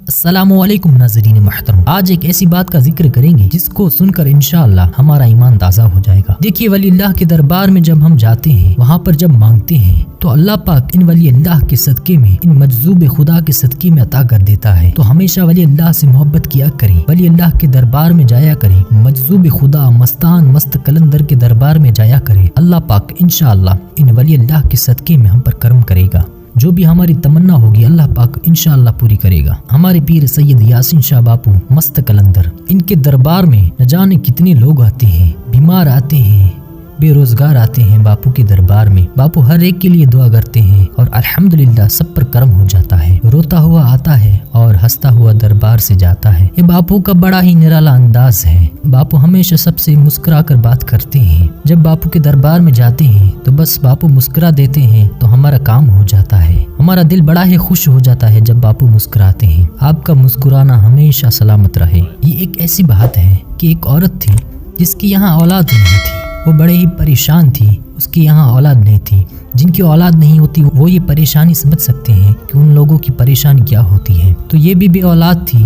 अस्सलामुअलैकुम नाज़रीन महतरम, आज एक ऐसी बात का जिक्र करेंगे जिसको सुनकर इंशाअल्लाह हमारा ईमान ताज़ा हो जाएगा। देखिए, वली अल्लाह के दरबार में जब हम जाते हैं, वहाँ पर जब मांगते हैं तो अल्लाह पाक इन वली अल्लाह के सदके में, इन मजजूब खुदा के सदके में अता कर देता है। तो हमेशा वली अल्लाह से मोहब्बत किया करें, वली अल्लाह के दरबार में जाया करें, मजजूब खुदा मस्तान मस्त कलंदर के दरबार में जाया करें। अल्लाह पाक इंशाअल्लाह इन वली अल्लाह के सदके में हम पर करम करेगा। जो भी हमारी तमन्ना होगी अल्लाह पाक इंशाअल्लाह पूरी करेगा। हमारे पीर सैयद यासीन शाह बापू मस्त कलंदर, इनके दरबार में न जाने कितने लोग आते हैं, बीमार आते हैं, बेरोजगार आते हैं बापू के दरबार में। बापू हर एक के लिए दुआ करते हैं और अल्हम्दुलिल्लाह सब पर करम हो जाता है। रोता हुआ आता है और हंसता हुआ दरबार से जाता है। ये बापू का बड़ा ही निराला अंदाज है। बापू हमेशा सबसे मुस्कुरा कर बात करते हैं। जब बापू के दरबार में जाते हैं तो बस बापू मुस्कुरा देते हैं तो हमारा काम हो जाता है। हमारा दिल बड़ा ही खुश हो जाता है जब बापू मुस्कुराते हैं। आपका मुस्कुराना हमेशा सलामत रहे। ये एक ऐसी बात है कि एक औरत थी जिसकी यहाँ औलाद नहीं थी। वो बड़े ही परेशान थी, उसकी यहाँ औलाद नहीं थी। जिनकी औलाद नहीं होती वो ये परेशानी समझ सकते हैं कि उन लोगों की परेशानी क्या होती है। तो ये भी औलाद थी,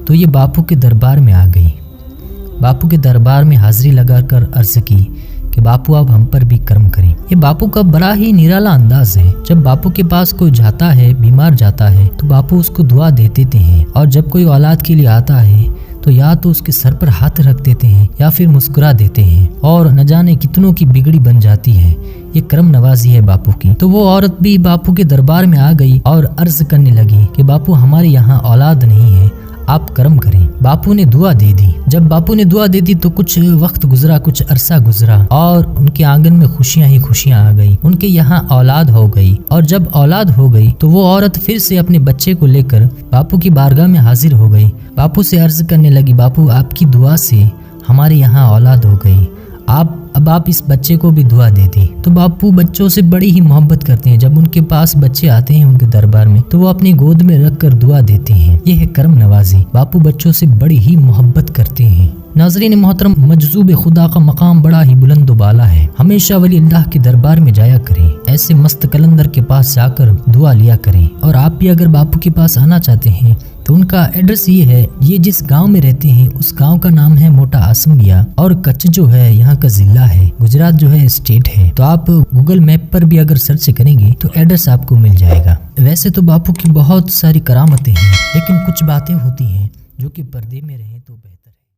तो ये बापू के दरबार में आ गई। बापू के दरबार में हाजिरी लगाकर अर्ज की कि बापू आप हम पर भी करम करें। ये बापू का बड़ा ही निराला अंदाज है। जब बापू के पास कोई जाता है, बीमार जाता है, तो बापू उसको दुआ दे देते हैं। और जब कोई औलाद के लिए आता है तो या तो उसके सर पर हाथ रख देते हैं या फिर मुस्कुरा देते हैं, और न जाने कितनों की बिगड़ी बन जाती है। ये करम नवाजी है बापू की। तो वो औरत भी बापू के दरबार में आ गई और अर्ज करने लगी कि बापू हमारे यहाँ औलाद नहीं है, आप करम करें। बापू ने दुआ दे दी। जब बापू ने दुआ दे दी तो कुछ वक्त गुजरा, कुछ अरसा गुजरा और उनके आंगन में खुशियां ही खुशियां आ गई। उनके यहाँ औलाद हो गई। और जब औलाद हो गई तो वो औरत फिर से अपने बच्चे को लेकर बापू की बारगाह में हाजिर हो गई। बापू से अर्ज करने लगी, बापू आपकी दुआ से हमारे यहाँ औलाद हो गई, अब आप इस बच्चे को भी दुआ दे दी। तो बापू बच्चों से बड़ी ही मोहब्बत करते हैं। जब उनके पास बच्चे आते हैं उनके दरबार में तो वो अपनी गोद में रख कर दुआ देते हैं। ये है करम नवाजी। बापू बच्चों से बड़ी ही मोहब्बत करते हैं। नाज़रीन मोहतरम, मजजूब खुदा का मकाम बड़ा ही बुलंद बाला है। हमेशा वली अल्लाह के दरबार में जाया करें। ऐसे मस्त कलंदर के पास जाकर दुआ लिया करें। और आप भी अगर बापू के पास आना चाहते हैं तो उनका एड्रेस ये है, ये जिस गांव में रहते हैं उस गांव का नाम है मोटा आसमिया, और कच्छ जो है यहाँ का जिला है, गुजरात जो है स्टेट है। तो आप गूगल मैप पर भी अगर सर्च करेंगे तो एड्रेस आपको मिल जाएगा। वैसे तो बापू की बहुत सारी करामतें हैं, लेकिन कुछ बातें होती हैं जो कि पर्दे में रहे तो बेहतर है।